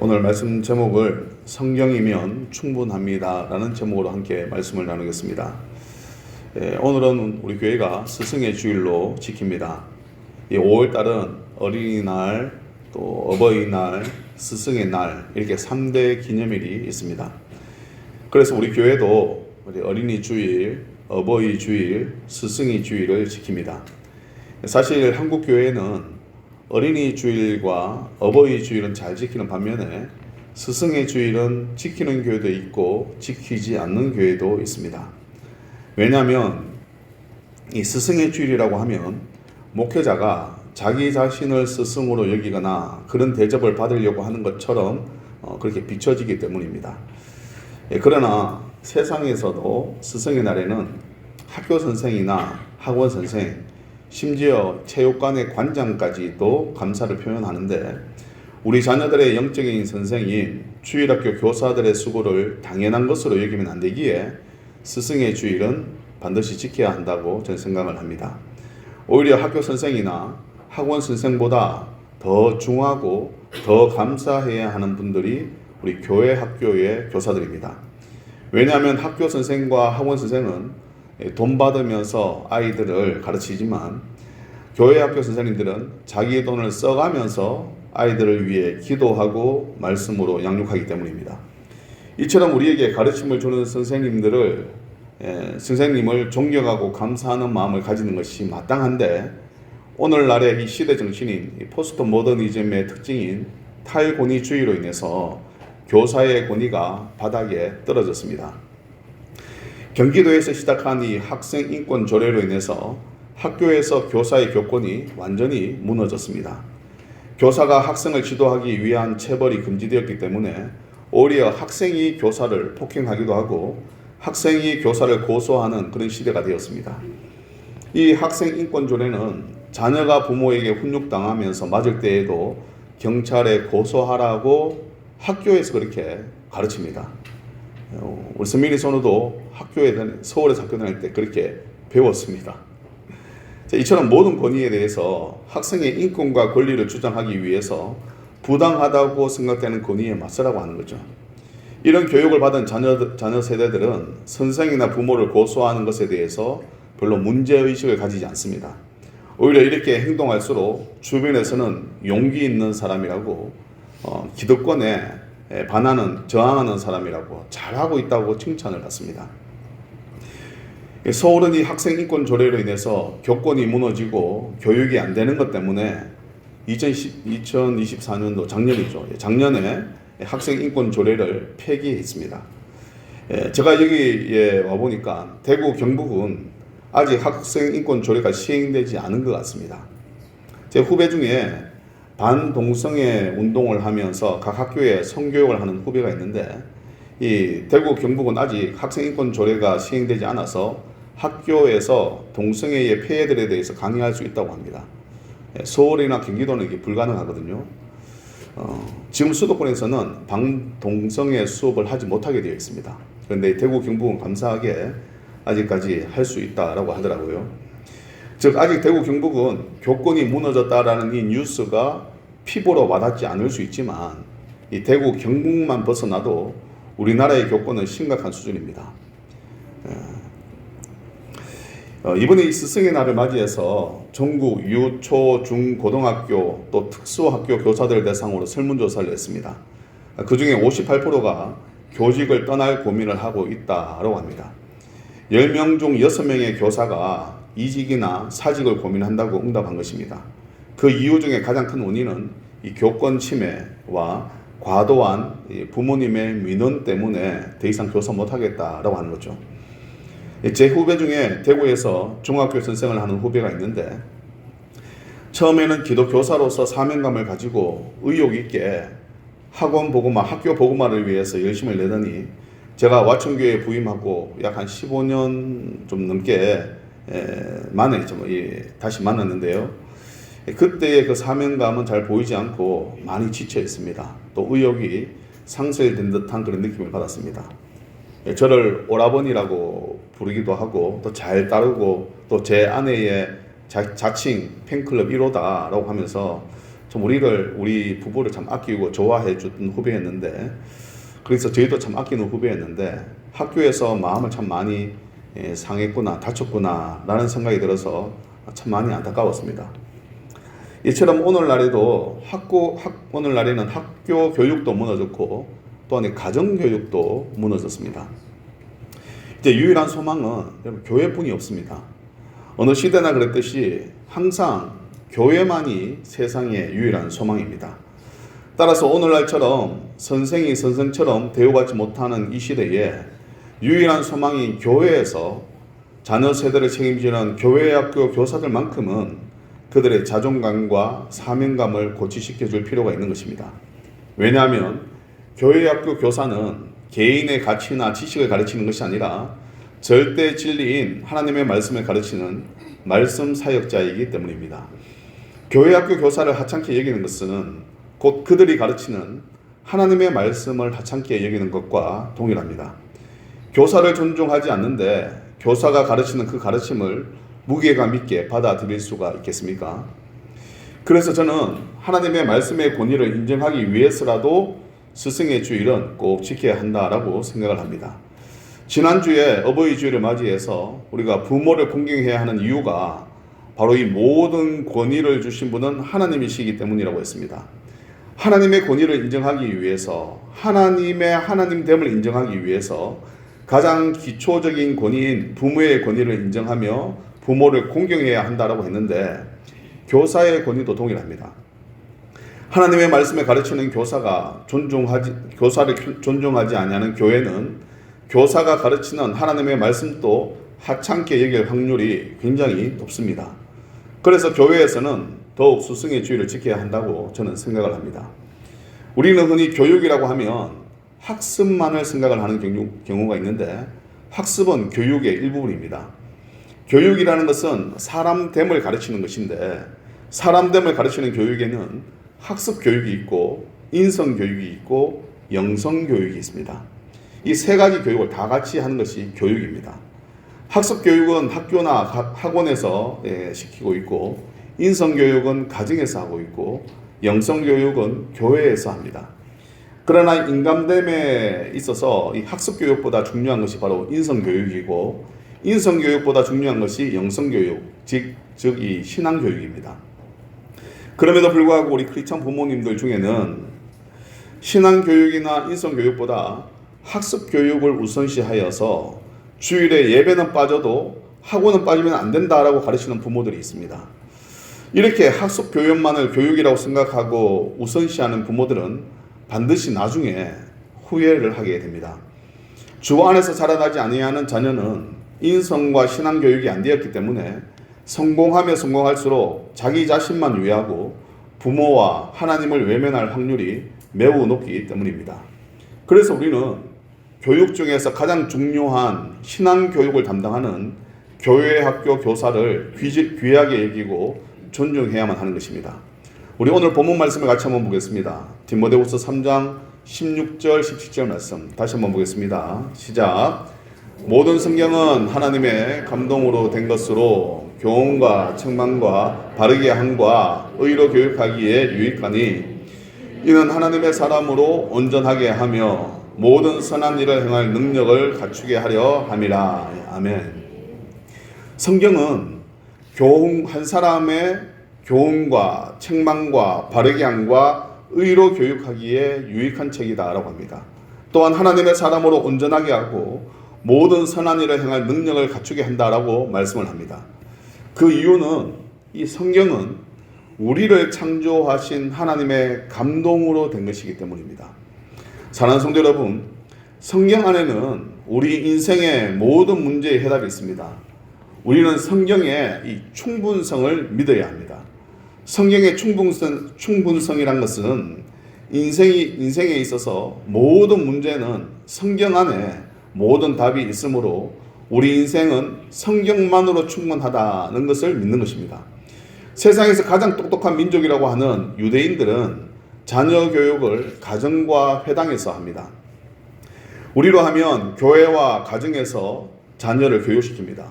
오늘 말씀 제목을 성경이면 충분합니다 라는 제목으로 함께 말씀을 나누겠습니다. 오늘은 우리 교회가 스승의 주일로 지킵니다. 5월달은 어린이날, 또 어버이날, 스승의 날 이렇게 3대 기념일이 있습니다. 그래서 우리 교회도 어린이 주일, 어버이 주일, 스승의 주일을 지킵니다. 사실 한국 교회는 어린이 주일과 어버이 주일은 잘 지키는 반면에 스승의 주일은 지키는 교회도 있고 지키지 않는 교회도 있습니다. 왜냐하면 이 스승의 주일이라고 하면 목회자가 자기 자신을 스승으로 여기거나 그런 대접을 받으려고 하는 것처럼 그렇게 비춰지기 때문입니다. 그러나 세상에서도 스승의 날에는 학교 선생이나 학원 선생, 심지어 체육관의 관장까지도 감사를 표현하는데 우리 자녀들의 영적인 선생인 주일학교 교사들의 수고를 당연한 것으로 여기면 안 되기에 스승의 주일은 반드시 지켜야 한다고 저는 생각을 합니다. 오히려 학교 선생이나 학원 선생보다 더 중하고 더 감사해야 하는 분들이 우리 교회 학교의 교사들입니다. 왜냐하면 학교 선생과 학원 선생은 돈 받으면서 아이들을 가르치지만 교회 학교 선생님들은 자기 돈을 써가면서 아이들을 위해 기도하고 말씀으로 양육하기 때문입니다. 이처럼 우리에게 가르침을 주는 선생님을 존경하고 감사하는 마음을 가지는 것이 마땅한데 오늘날의 이 시대 정신인 포스트 모더니즘의 특징인 탈권위주의로 인해서 교사의 권위가 바닥에 떨어졌습니다. 경기도에서 시작한 이 학생 인권 조례로 인해서 학교에서 교사의 교권이 완전히 무너졌습니다. 교사가 학생을 지도하기 위한 체벌이 금지되었기 때문에 오히려 학생이 교사를 폭행하기도 하고 학생이 교사를 고소하는 그런 시대가 되었습니다. 이 학생 인권 조례는 자녀가 부모에게 훈육당하면서 맞을 때에도 경찰에 고소하라고 학교에서 그렇게 가르칩니다. 우리 선민이 선우도 서울에서 학교 다닐 때 그렇게 배웠습니다. 이처럼 모든 권위에 대해서 학생의 인권과 권리를 주장하기 위해서 부당하다고 생각되는 권위에 맞서라고 하는 거죠. 이런 교육을 받은 자녀 세대들은 선생이나 부모를 고소하는 것에 대해서 별로 문제의식을 가지지 않습니다. 오히려 이렇게 행동할수록 주변에서는 용기 있는 사람이라고 기득권에 저항하는 사람이라고 잘하고 있다고 칭찬을 받습니다. 서울은 이 학생 인권 조례로 인해서 교권이 무너지고 교육이 안 되는 것 때문에 2024년도 작년에 학생 인권 조례를 폐기했습니다. 제가 여기에 와보니까 대구 경북은 아직 학생 인권 조례가 시행되지 않은 것 같습니다. 제 후배 중에 반동성애 운동을 하면서 각 학교에 성교육을 하는 후배가 있는데 이 대구 경북은 아직 학생 인권 조례가 시행되지 않아서 학교에서 동성애의 폐해들에 대해서 강의할 수 있다고 합니다. 서울이나 경기도는 이게 불가능하거든요. 지금 수도권에서는 반동성애 수업을 하지 못하게 되어 있습니다. 그런데 대구 경북은 감사하게 아직까지 할 수 있다라고 하더라고요. 즉 아직 대구 경북은 교권이 무너졌다라는 이 뉴스가 피부로 와닿지 않을 수 있지만 이 대구 경북만 벗어나도 우리나라의 교권은 심각한 수준입니다. 이번에 이 스승의 날을 맞이해서 전국 유, 초, 중, 고등학교 또 특수학교 교사들 대상으로 설문조사를 했습니다. 그 중에 58%가 교직을 떠날 고민을 하고 있다고 합니다. 10명 중 6명의 교사가 이직이나 사직을 고민한다고 응답한 것입니다. 그 이유 중에 가장 큰 원인은 이 교권 침해와 과도한 부모님의 민원 때문에 더 이상 교사 못하겠다라고 하는 거죠. 제 후배 중에 대구에서 중학교 선생을 하는 후배가 있는데 처음에는 기독교사로서 사명감을 가지고 의욕 있게 학원 복음화, 학교 복음화를 위해서 열심을 내더니 제가 와천교회에 부임하고 약 한 15년 좀 넘게 만에 다시 만났는데요. 그때의 그 사명감은 잘 보이지 않고 많이 지쳐 있습니다. 또 의욕이 상실된 듯한 그런 느낌을 받았습니다. 저를 오라버니라고 부르기도 하고 또 잘 따르고 또 제 아내의 자칭 팬클럽 1호다라고 하면서 참 우리 부부를 참 아끼고 좋아해 줬던 후배였는데, 그래서 저희도 참 아끼는 후배였는데 학교에서 마음을 참 많이 상했구나, 다쳤구나 라는 생각이 들어서 참 많이 안타까웠습니다. 이처럼 오늘날에는 학교 교육도 무너졌고 또한 가정 교육도 무너졌습니다. 이제 유일한 소망은 교회뿐이 없습니다. 어느 시대나 그랬듯이 항상 교회만이 세상의 유일한 소망입니다. 따라서 오늘날처럼 선생이 선생처럼 대우받지 못하는 이 시대에 유일한 소망이 교회에서 자녀 세대를 책임지는 교회학교 교사들만큼은 그들의 자존감과 사명감을 고취시켜 줄 필요가 있는 것입니다. 왜냐하면 교회학교 교사는 개인의 가치나 지식을 가르치는 것이 아니라 절대 진리인 하나님의 말씀을 가르치는 말씀 사역자이기 때문입니다. 교회학교 교사를 하찮게 여기는 것은 곧 그들이 가르치는 하나님의 말씀을 하찮게 여기는 것과 동일합니다. 교사를 존중하지 않는데 교사가 가르치는 그 가르침을 무게감 있게 받아들일 수가 있겠습니까? 그래서 저는 하나님의 말씀의 권위를 인정하기 위해서라도 스승의 주일은 꼭 지켜야 한다라고 생각을 합니다. 지난주에 어버이 주일을 맞이해서 우리가 부모를 존경해야 하는 이유가 바로 이 모든 권위를 주신 분은 하나님이시기 때문이라고 했습니다. 하나님의 권위를 인정하기 위해서, 하나님의 하나님됨을 인정하기 위해서 가장 기초적인 권위인 부모의 권위를 인정하며 부모를 공경해야 한다라고 했는데, 교사의 권위도 동일합니다. 하나님의 말씀을 가르치는 교사를 존중하지 아니하는 교회는 교사가 가르치는 하나님의 말씀도 하찮게 여길 확률이 굉장히 높습니다. 그래서 교회에서는 더욱 스승의 주의를 지켜야 한다고 저는 생각을 합니다. 우리는 흔히 교육이라고 하면 학습만을 생각을 하는 경우가 있는데, 학습은 교육의 일부분입니다. 교육이라는 것은 사람됨을 가르치는 것인데, 사람됨을 가르치는 교육에는 학습 교육이 있고 인성 교육이 있고 영성 교육이 있습니다. 이 세 가지 교육을 다 같이 하는 것이 교육입니다. 학습 교육은 학교나 학원에서 시키고 있고, 인성 교육은 가정에서 하고 있고, 영성 교육은 교회에서 합니다. 그러나 인간됨에 있어서 이 학습 교육보다 중요한 것이 바로 인성 교육이고, 인성 교육보다 중요한 것이 영성 교육, 즉 이 신앙 교육입니다. 그럼에도 불구하고 우리 크리스천 부모님들 중에는 신앙 교육이나 인성 교육보다 학습 교육을 우선시하여서 주일에 예배는 빠져도 학원은 빠지면 안 된다라고 가르치는 부모들이 있습니다. 이렇게 학습 교육만을 교육이라고 생각하고 우선시하는 부모들은 반드시 나중에 후회를 하게 됩니다. 주 안에서 자라나지 아니하는 자녀는 인성과 신앙 교육이 안 되었기 때문에 성공하면 성공할수록 자기 자신만 위하고 부모와 하나님을 외면할 확률이 매우 높기 때문입니다. 그래서 우리는 교육 중에서 가장 중요한 신앙 교육을 담당하는 교회 학교 교사를 귀하게 여기고 존중해야만 하는 것입니다. 우리 오늘 본문 말씀을 같이 한번 보겠습니다. 디모데후서 3장 16절 17절 말씀 다시 한번 보겠습니다. 시작. 모든 성경은 하나님의 감동으로 된 것으로 교훈과 책망과 바르게 함과 의로 교육하기에 유익하니 이는 하나님의 사람으로 온전하게 하며 모든 선한 일을 행할 능력을 갖추게 하려 함이라. 아멘. 성경은 한 사람의 교훈과 책망과 바르게 함과 의로 교육하기에 유익한 책이다라고 합니다. 또한 하나님의 사람으로 온전하게 하고 모든 선한 일을 행할 능력을 갖추게 한다라고 말씀을 합니다. 그 이유는 이 성경은 우리를 창조하신 하나님의 감동으로 된 것이기 때문입니다. 사랑하는 성도 여러분, 성경 안에는 우리 인생의 모든 문제의 해답이 있습니다. 우리는 성경의 이 충분성을 믿어야 합니다. 성경의 충분성이란 것은 인생에 있어서 모든 문제는 성경 안에 모든 답이 있으므로 우리 인생은 성경만으로 충분하다는 것을 믿는 것입니다. 세상에서 가장 똑똑한 민족이라고 하는 유대인들은 자녀 교육을 가정과 회당에서 합니다. 우리로 하면 교회와 가정에서 자녀를 교육시킵니다.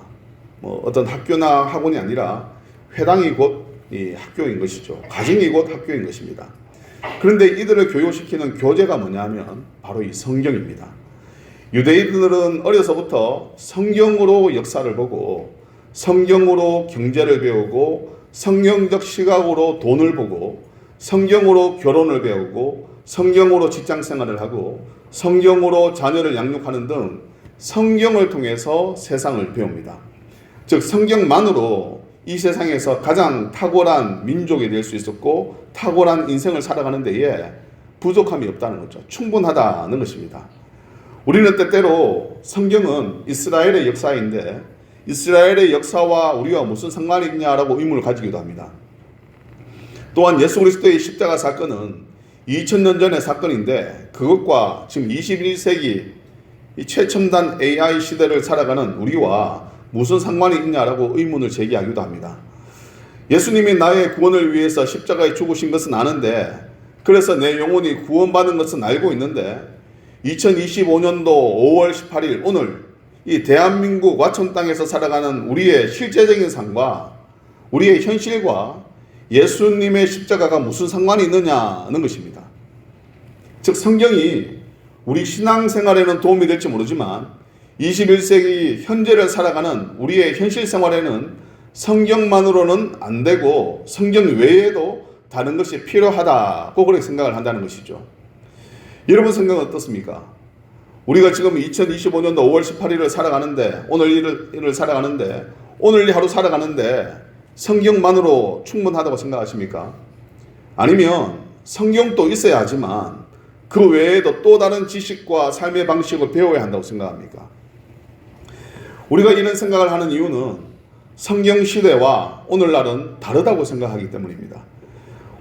어떤 학교나 학원이 아니라 회당이 곧 이 학교인 것이죠. 가정이 곧 학교인 것입니다. 그런데 이들을 교육시키는 교재가 뭐냐면 바로 이 성경입니다. 유대인들은 어려서부터 성경으로 역사를 보고 성경으로 경제를 배우고 성경적 시각으로 돈을 보고 성경으로 결혼을 배우고 성경으로 직장 생활을 하고 성경으로 자녀를 양육하는 등 성경을 통해서 세상을 배웁니다. 즉 성경만으로 이 세상에서 가장 탁월한 민족이 될 수 있었고 탁월한 인생을 살아가는 데에 부족함이 없다는 거죠. 충분하다는 것입니다. 우리는 때때로 성경은 이스라엘의 역사인데 이스라엘의 역사와 우리와 무슨 상관이 있냐라고 의문을 가지기도 합니다. 또한 예수 그리스도의 십자가 사건은 2000년 전의 사건인데 그것과 지금 21세기 이 최첨단 AI 시대를 살아가는 우리와 무슨 상관이 있냐라고 의문을 제기하기도 합니다. 예수님이 나의 구원을 위해서 십자가에 죽으신 것은 아는데 그래서 내 영혼이 구원받은 것은 알고 있는데 2025년도 5월 18일 오늘 이 대한민국 와천 땅에서 살아가는 우리의 실제적인 삶과 우리의 현실과 예수님의 십자가가 무슨 상관이 있느냐는 것입니다. 즉 성경이 우리 신앙생활에는 도움이 될지 모르지만 21세기 현재를 살아가는 우리의 현실 생활에는 성경만으로는 안 되고 성경 외에도 다른 것이 필요하다고 그렇게 생각을 한다는 것이죠. 여러분 생각은 어떻습니까? 우리가 지금 2025년도 5월 18일을 살아가는데 오늘 일을 살아가는데 오늘 하루 살아가는데 성경만으로 충분하다고 생각하십니까? 아니면 성경도 있어야 하지만 그 외에도 또 다른 지식과 삶의 방식을 배워야 한다고 생각합니까? 우리가 이런 생각을 하는 이유는 성경 시대와 오늘날은 다르다고 생각하기 때문입니다.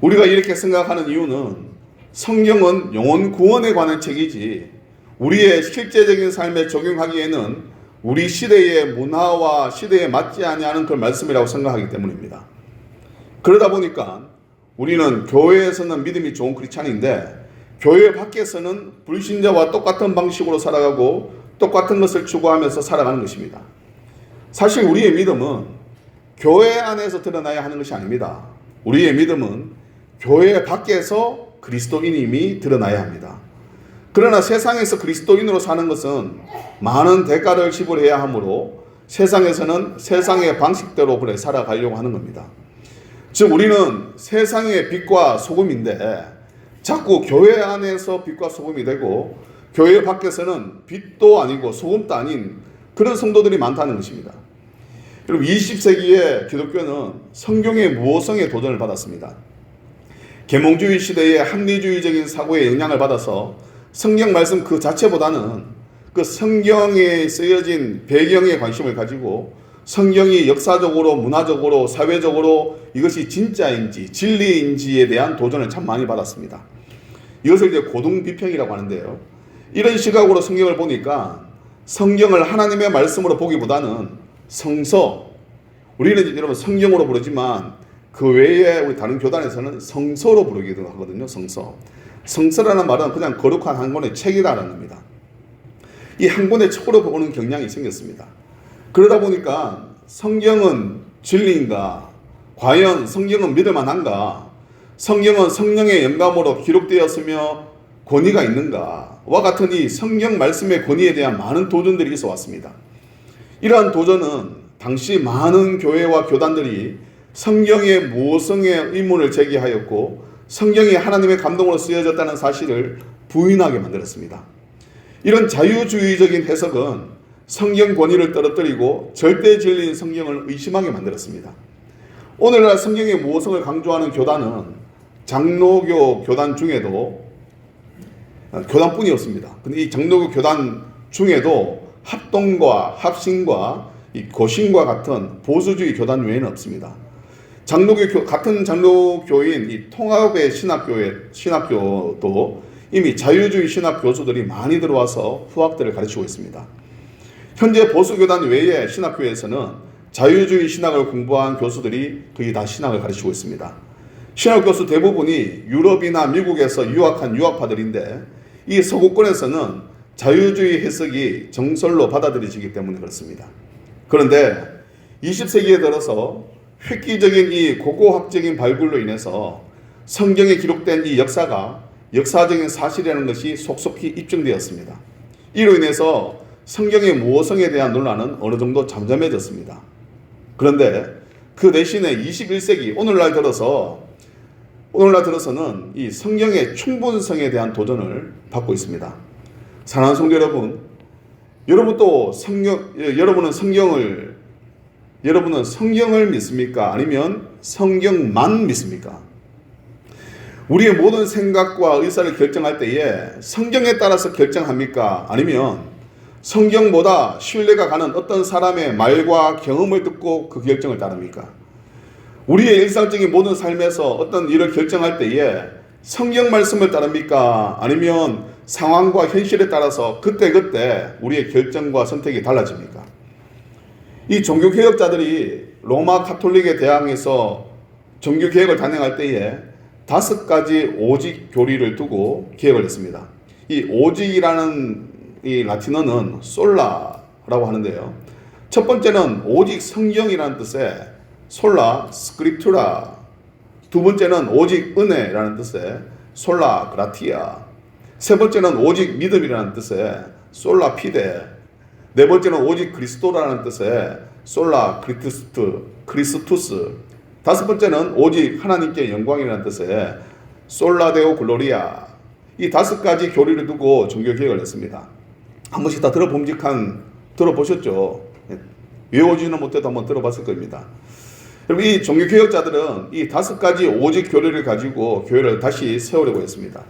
우리가 이렇게 생각하는 이유는 성경은 영혼 구원에 관한 책이지 우리의 실제적인 삶에 적용하기에는 우리 시대의 문화와 시대에 맞지 아니하는 그 말씀이라고 생각하기 때문입니다. 그러다 보니까 우리는 교회에서는 믿음이 좋은 크리스찬인데 교회 밖에서는 불신자와 똑같은 방식으로 살아가고 똑같은 것을 추구하면서 살아가는 것입니다. 사실 우리의 믿음은 교회 안에서 드러나야 하는 것이 아닙니다. 우리의 믿음은 교회 밖에서 그리스도인임이 드러나야 합니다. 그러나 세상에서 그리스도인으로 사는 것은 많은 대가를 지불해야 하므로 세상에서는 세상의 방식대로 그래 살아가려고 하는 겁니다. 즉 우리는 세상의 빛과 소금인데 자꾸 교회 안에서 빛과 소금이 되고 교회 밖에서는 빛도 아니고 소금도 아닌 그런 성도들이 많다는 것입니다. 여러분 20세기의 기독교는 성경의 무호성에 도전을 받았습니다. 계몽주의 시대의 합리주의적인 사고에 영향을 받아서 성경 말씀 그 자체보다는 그 성경에 쓰여진 배경에 관심을 가지고 성경이 역사적으로 문화적으로 사회적으로 이것이 진짜인지 진리인지에 대한 도전을 참 많이 받았습니다. 이것을 이제 고등비평이라고 하는데요. 이런 시각으로 성경을 보니까 성경을 하나님의 말씀으로 보기보다는 성서, 우리는 여러분 성경으로 부르지만 그 외에 우리 다른 교단에서는 성서로 부르기도 하거든요. 성서라는 말은 그냥 거룩한 한 권의 책이라는 겁니다. 이 한 권의 책으로 보는 경향이 생겼습니다. 그러다 보니까 성경은 진리인가? 과연 성경은 믿을만한가? 성경은 성령의 영감으로 기록되었으며 권위가 있는가? 와 같은 이 성경 말씀의 권위에 대한 많은 도전들이 있어 왔습니다. 이러한 도전은 당시 많은 교회와 교단들이 성경의 모성의 의문을 제기하였고 성경이 하나님의 감동으로 쓰여졌다는 사실을 부인하게 만들었습니다. 이런 자유주의적인 해석은 성경 권위를 떨어뜨리고 절대 진리인 성경을 의심하게 만들었습니다. 오늘날 성경의 모성을 강조하는 교단은 장로교 교단 중에도 교단뿐이었습니다. 근데 이 장로교 교단 중에도 합동과 합신과 이 고신과 같은 보수주의 교단 외에는 없습니다. 같은 장로교인 이 통합의 신학교도 이미 자유주의 신학 교수들이 많이 들어와서 후학들을 가르치고 있습니다. 현재 보수교단 외의 신학교에서는 자유주의 신학을 공부한 교수들이 거의 다 신학을 가르치고 있습니다. 신학 교수 대부분이 유럽이나 미국에서 유학한 유학파들인데 이 서구권에서는 자유주의 해석이 정설로 받아들여지기 때문에 그렇습니다. 그런데 20세기에 들어서 획기적인 이 고고학적인 발굴로 인해서 성경에 기록된 이 역사가 역사적인 사실이라는 것이 속속히 입증되었습니다. 이로 인해서 성경의 모성에 대한 논란은 어느 정도 잠잠해졌습니다. 그런데 그 대신에 21세기 오늘날 들어서는 이 성경의 충분성에 대한 도전을 받고 있습니다. 사랑하는 성도 여러분, 여러분은 성경을 믿습니까? 아니면 성경만 믿습니까? 우리의 모든 생각과 의사를 결정할 때에 성경에 따라서 결정합니까? 아니면 성경보다 신뢰가 가는 어떤 사람의 말과 경험을 듣고 그 결정을 따릅니까? 우리의 일상적인 모든 삶에서 어떤 일을 결정할 때에 성경 말씀을 따릅니까? 아니면 상황과 현실에 따라서 그때그때 우리의 결정과 선택이 달라집니까? 이 종교개혁자들이 로마 가톨릭에 대항해서 종교개혁을 단행할 때에 5가지 오직 교리를 두고 개혁을 했습니다. 이 오직이라는 이 라틴어는 솔라라고 하는데요. 첫 번째는 오직 성경이라는 뜻의 솔라 스크립투라, 두 번째는 오직 은혜라는 뜻의 솔라 그라티아, 세 번째는 오직 믿음이라는 뜻의 솔라 피데, 네 번째는 오직 그리스도라는 뜻의 솔라 크리스투스, 다섯 번째는 오직 하나님께 영광이라는 뜻의 솔라 데오 글로리아. 이 5가지 교리를 두고 종교개혁을 했습니다. 한 번씩 다 들어보셨죠? 외우지는 못해도 한번 들어봤을 겁니다. 여러분, 이 종교개혁자들은 이 5가지 오직 교리를 가지고 교회를 다시 세우려고 했습니다.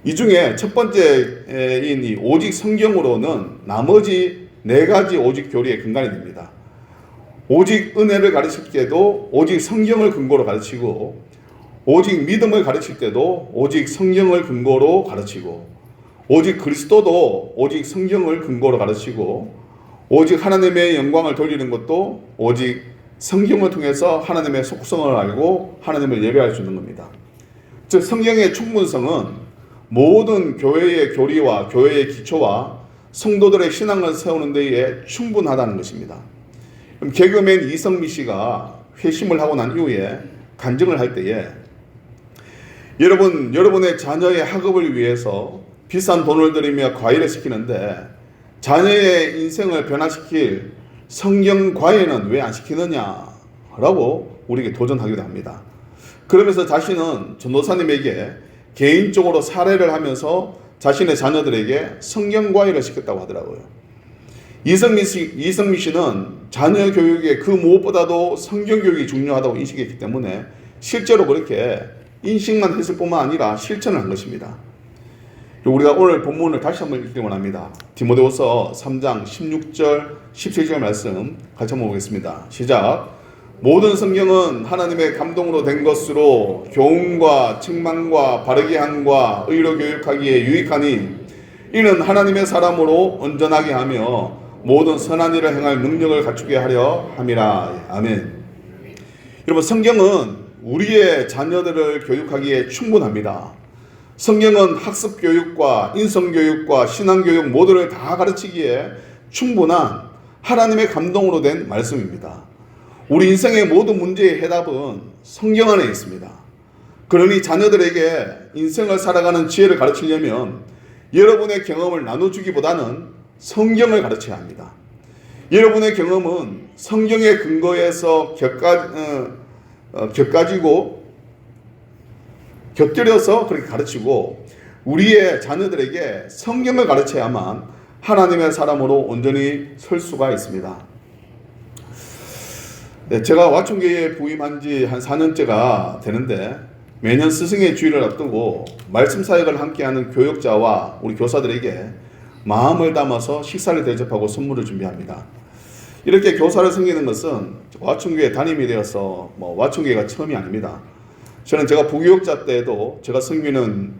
이 중에 첫 번째인 이 오직 성경으로는 나머지 4가지 오직 교리의 근간이 됩니다. 오직 은혜를 가르칠 때도 오직 성경을 근거로 가르치고, 오직 믿음을 가르칠 때도 오직 성경을 근거로 가르치고, 오직 그리스도도 오직 성경을 근거로 가르치고, 오직 하나님의 영광을 돌리는 것도 오직 성경을 통해서 하나님의 속성을 알고 하나님을 예배할 수 있는 겁니다. 즉 성경의 충분성은 모든 교회의 교리와 교회의 기초와 성도들의 신앙을 세우는 데에 충분하다는 것입니다. 그럼 개그맨 이성미 씨가 회심을 하고 난 이후에 간증을 할 때에 여러분의 자녀의 학업을 위해서 비싼 돈을 들이며 과외를 시키는데 자녀의 인생을 변화시킬 성경 과외는 왜 안 시키느냐라고 우리에게 도전하기도 합니다. 그러면서 자신은 전도사님에게 개인적으로 사례를 하면서 자신의 자녀들에게 성경 과외를 시켰다고 하더라고요. 이성미 씨는 자녀 교육에 그 무엇보다도 성경 교육이 중요하다고 인식했기 때문에 실제로 그렇게 인식만 했을 뿐만 아니라 실천을 한 것입니다. 우리가 오늘 본문을 다시 한번 읽기 원합니다. 디모데후서 3장 16절 17절 말씀 같이 한번 보겠습니다. 시작. 모든 성경은 하나님의 감동으로 된 것으로 교훈과 책망과 바르게 함과 의로 교육하기에 유익하니 이는 하나님의 사람으로 온전하게 하며 모든 선한 일을 행할 능력을 갖추게 하려 함이라. 아멘. 여러분, 성경은 우리의 자녀들을 교육하기에 충분합니다. 성경은 학습교육과 인성교육과 신앙교육 모두를 다 가르치기에 충분한 하나님의 감동으로 된 말씀입니다. 우리 인생의 모든 문제의 해답은 성경 안에 있습니다. 그러니 자녀들에게 인생을 살아가는 지혜를 가르치려면 여러분의 경험을 나눠주기보다는 성경을 가르쳐야 합니다. 여러분의 경험은 성경의 근거에서 곁들여서 그렇게 가르치고 우리의 자녀들에게 성경을 가르쳐야만 하나님의 사람으로 온전히 설 수가 있습니다. 네, 제가 와춘교회에 부임한 지 한 4년째가 되는데 매년 스승의 주일을 앞두고 말씀 사역을 함께하는 교역자와 우리 교사들에게 마음을 담아서 식사를 대접하고 선물을 준비합니다. 이렇게 교사를 섬기는 것은 와춘교회 담임이 되어서 와춘교회가 처음이 아닙니다. 저는 제가 부교역자 때에도 제가 섬기는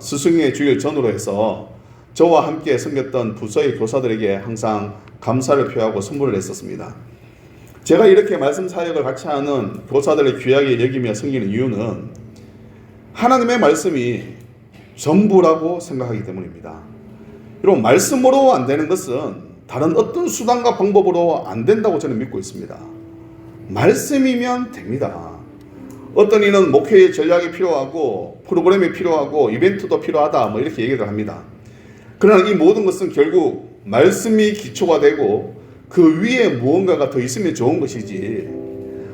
스승의 주일 전후로 해서 저와 함께 섬겼던 부서의 교사들에게 항상 감사를 표하고 선물을 했었습니다. 제가 이렇게 말씀 사역을 같이 하는 교사들을 귀하게 여기며 섬기는 이유는 하나님의 말씀이 전부라고 생각하기 때문입니다. 여러분, 말씀으로 안 되는 것은 다른 어떤 수단과 방법으로 안 된다고 저는 믿고 있습니다. 말씀이면 됩니다. 어떤 이는 목회의 전략이 필요하고 프로그램이 필요하고 이벤트도 필요하다 뭐 이렇게 얘기를 합니다. 그러나 이 모든 것은 결국 말씀이 기초가 되고 그 위에 무언가가 더 있으면 좋은 것이지,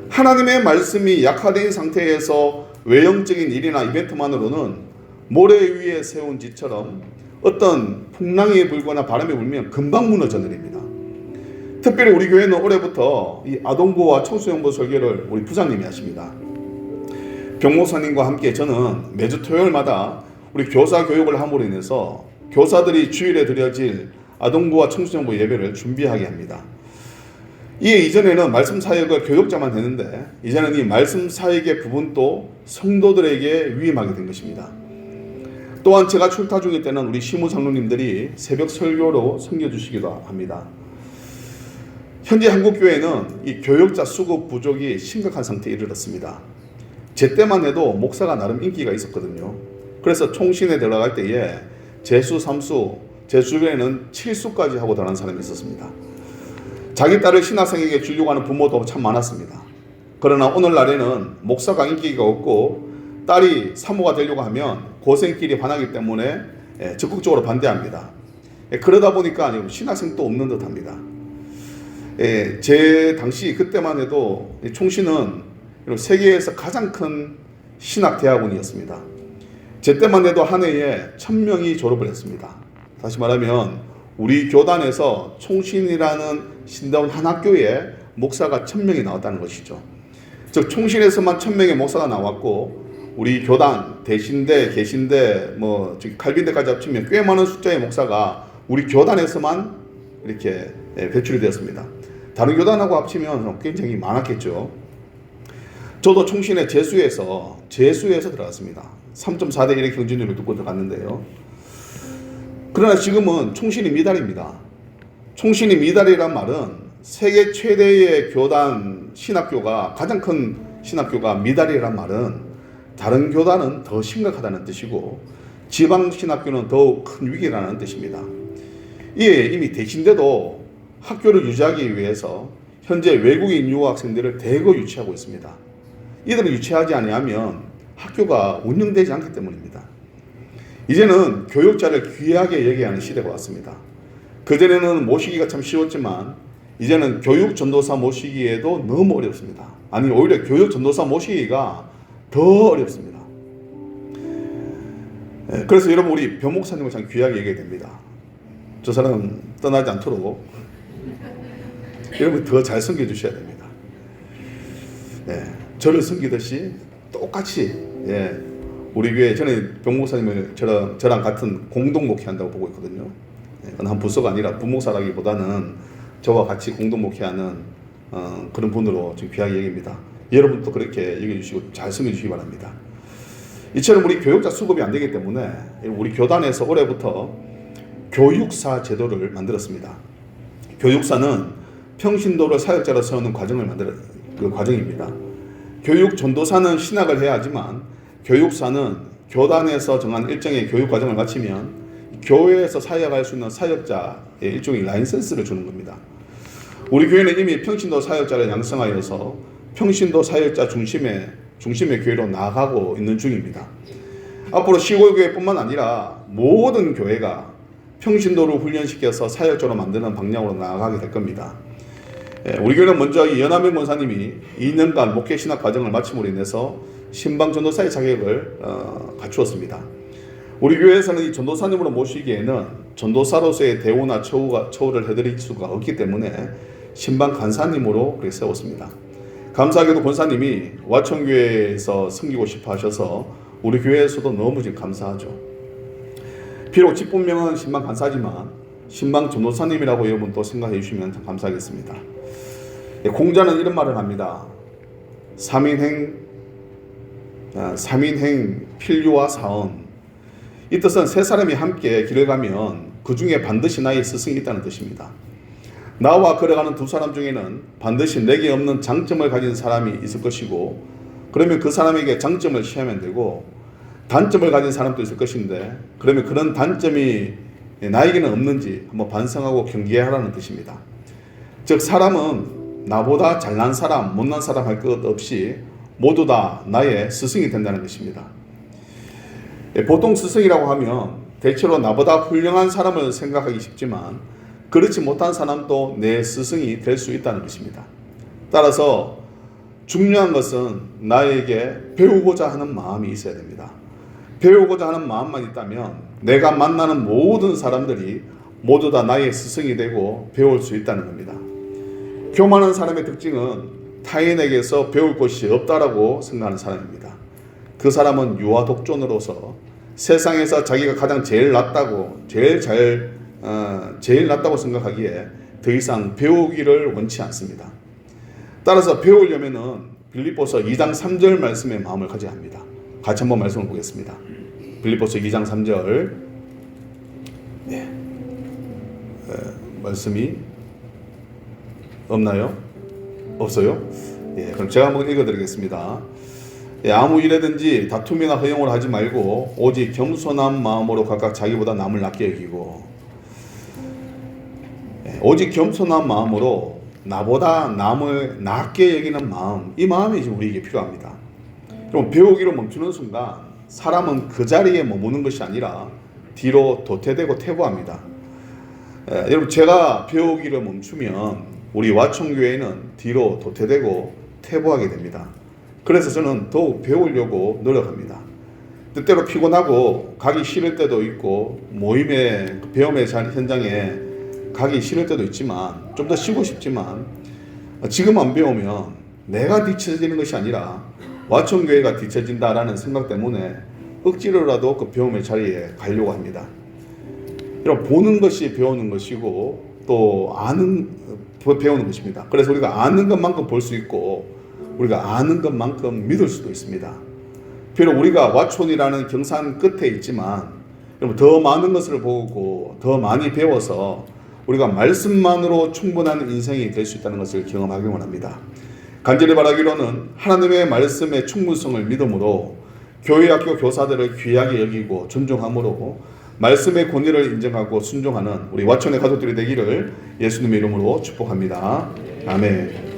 하나님의 말씀이 약화된 상태에서 외형적인 일이나 이벤트만으로는 모래 위에 세운 집처럼 어떤 풍랑이 불거나 바람이 불면 금방 무너져 내립니다. 특별히 우리 교회는 올해부터 이 아동부와 청소년부 설교를 우리 부장님이 하십니다. 병목사님과 함께 저는 매주 토요일마다 우리 교사 교육을 함으로 인해서 교사들이 주일에 드려질 아동부와 청소년부 예배를 준비하게 합니다. 이에 이전에는 말씀 사역을 교육자만 했는데 이제는 이 말씀 사역의 부분도 성도들에게 위임하게 된 것입니다. 또한 제가 출타 중일 때는 우리 시무 장로님들이 새벽 설교로 섬겨주시기도 합니다. 현재 한국교회는 이 교육자 수급 부족이 심각한 상태에 이르렀습니다. 제 때만 해도 목사가 나름 인기가 있었거든요. 그래서 총신에 들어갈 때에 재수, 삼수, 제 주변에는 7수까지 하고 다니는 사람이 있었습니다. 자기 딸을 신학생에게 주려고 하는 부모도 참 많았습니다. 그러나 오늘날에는 목사가 인기가 없고 딸이 사모가 되려고 하면 고생길이 환하기 때문에 적극적으로 반대합니다. 그러다 보니까 신학생도 없는 듯합니다. 제 당시 그때만 해도 총신은 세계에서 가장 큰 신학대학원이었습니다. 제 때만 해도 한 해에 1000명이 졸업을 했습니다. 다시 말하면 우리 교단에서 총신이라는 신다운 한 학교에 목사가 1000명이 나왔다는 것이죠. 즉 총신에서만 1000명의 목사가 나왔고 우리 교단, 대신대, 계신대, 칼빈대까지 합치면 꽤 많은 숫자의 목사가 우리 교단에서만 이렇게 배출이 되었습니다. 다른 교단하고 합치면 굉장히 많았겠죠. 저도 총신의 재수에서 들어갔습니다. 3.4대 1의 경쟁률을 듣고 들어갔는데요. 그러나 지금은 총신이 미달입니다. 총신이 미달이란 말은 세계 최대의 교단 신학교가, 가장 큰 신학교가 미달이란 말은 다른 교단은 더 심각하다는 뜻이고 지방 신학교는 더욱 큰 위기라는 뜻입니다. 이에 이미 대신대도 학교를 유지하기 위해서 현재 외국인 유학생들을 대거 유치하고 있습니다. 이들을 유치하지 아니하면 학교가 운영되지 않기 때문입니다. 이제는 교육자를 귀하게 여겨야 하는 시대가 왔습니다. 그전에는 모시기가 참 쉬웠지만 이제는 교육 전도사 모시기에도 너무 어렵습니다. 아니 오히려 교육 전도사 모시기가 더 어렵습니다. 그래서 여러분 우리 변 목사님을 참 귀하게 여겨야 됩니다. 저 사람 떠나지 않도록 여러분 더 잘 섬겨주셔야 됩니다. 저를 섬기듯이 똑같이 우리 교회, 저는 변 목사님을 저랑 같은 공동 목회한다고 보고 있거든요. 한 부서가 아니라 부목사라기보다는 저와 같이 공동 목회하는 그런 분으로 좀 귀하게 여깁니다. 여러분도 그렇게 여겨주시고 잘 섬겨주시기 바랍니다. 이처럼 우리 교육자 수급이 안 되기 때문에 우리 교단에서 올해부터 교육사 제도를 만들었습니다. 교육사는 평신도를 사역자로 세우는 과정입니다. 교육 전도사는 신학을 해야 하지만 교육사는 교단에서 정한 일정의 교육 과정을 마치면 교회에서 사역할 수 있는 사역자의 일종의 라이센스를 주는 겁니다. 우리 교회는 이미 평신도 사역자를 양성하여서 평신도 사역자 중심의 교회로 나아가고 있는 중입니다. 앞으로 시골교회뿐만 아니라 모든 교회가 평신도를 훈련시켜서 사역자로 만드는 방향으로 나아가게 될 겁니다. 우리 교회는 먼저 이 연하명 권사님이 2년간 목회 신학 과정을 마침으로 인해서 신방 전도사의 자격을 갖추었습니다. 우리 교회에서는 이 전도사님으로 모시기에는 전도사로서의 대우나 처우를 해드릴 수가 없기 때문에 신방 간사님으로 그렇게 세웠습니다. 감사하게도 권사님이 와천교회에서 섬기고 싶어 하셔서 우리 교회에서도 너무 감사하죠. 비록 직분명은 신방 간사지만 신방 전도사님이라고 여러분 또 생각해 주시면 참 감사하겠습니다. 공자는 이런 말을 합니다. 3인행 필류와 사언. 이 뜻은 세 사람이 함께 길을 가면 그 중에 반드시 나의 스승이 있다는 뜻입니다. 나와 걸어가는 두 사람 중에는 반드시 내게 없는 장점을 가진 사람이 있을 것이고, 그러면 그 사람에게 장점을 취하면 되고, 단점을 가진 사람도 있을 것인데 그러면 그런 단점이 나에게는 없는지 한번 반성하고 경계하라는 뜻입니다. 즉 사람은 나보다 잘난 사람, 못난 사람 할 것 없이 모두 다 나의 스승이 된다는 것입니다. 보통 스승이라고 하면 대체로 나보다 훌륭한 사람을 생각하기 쉽지만 그렇지 못한 사람도 내 스승이 될 수 있다는 것입니다. 따라서 중요한 것은 나에게 배우고자 하는 마음이 있어야 됩니다. 배우고자 하는 마음만 있다면 내가 만나는 모든 사람들이 모두 다 나의 스승이 되고 배울 수 있다는 겁니다. 교만한 사람의 특징은 타인에게서 배울 것이 없다라고 생각하는 사람입니다. 그 사람은 유아 독존으로서 세상에서 자기가 가장 제일 낫다고 제일 낫다고 생각하기에 더 이상 배우기를 원치 않습니다. 따라서 배우려면은 빌립보서 2장 3절 말씀의 마음을 가져야 합니다. 같이 한번 말씀을 보겠습니다. 빌립보서 2장 3절 말씀이 없나요? 없어요? 그럼 제가 한번 읽어드리겠습니다. 아무 일에든지 다툼이나 허용을 하지 말고 오직 겸손한 마음으로 각각 자기보다 남을 낮게 여기고, 오직 겸손한 마음으로 나보다 남을 낮게 여기는 마음, 이 마음이 지금 우리에게 필요합니다. 그럼 배우기로 멈추는 순간 사람은 그 자리에 머무는 것이 아니라 뒤로 도태되고 퇴보합니다. 여러분, 제가 배우기를 멈추면 우리 와총교회는 뒤로 도태되고 퇴보하게 됩니다. 그래서 저는 더욱 배우려고 노력합니다. 때때로 피곤하고 가기 싫을 때도 있고 모임에 배움의 현장에 가기 싫을 때도 있지만 좀 더 쉬고 싶지만 지금 안 배우면 내가 뒤처지는 것이 아니라 와총교회가 뒤처진다라는 생각 때문에 억지로라도 그 배움의 자리에 가려고 합니다. 여러분, 보는 것이 배우는 것이고 또 배우는 것입니다. 그래서 우리가 아는 것만큼 볼 수 있고 우리가 아는 것만큼 믿을 수도 있습니다. 비록 우리가 와촌이라는 경산 끝에 있지만 여러분, 더 많은 것을 보고 더 많이 배워서 우리가 말씀만으로 충분한 인생이 될 수 있다는 것을 경험하기 원합니다. 간절히 바라기로는 하나님의 말씀의 충분성을 믿음으로 교회학교 교사들을 귀하게 여기고 존중함으로 말씀의 권위를 인정하고 순종하는 우리 와촌의 가족들이 되기를 예수님의 이름으로 축복합니다. 아멘.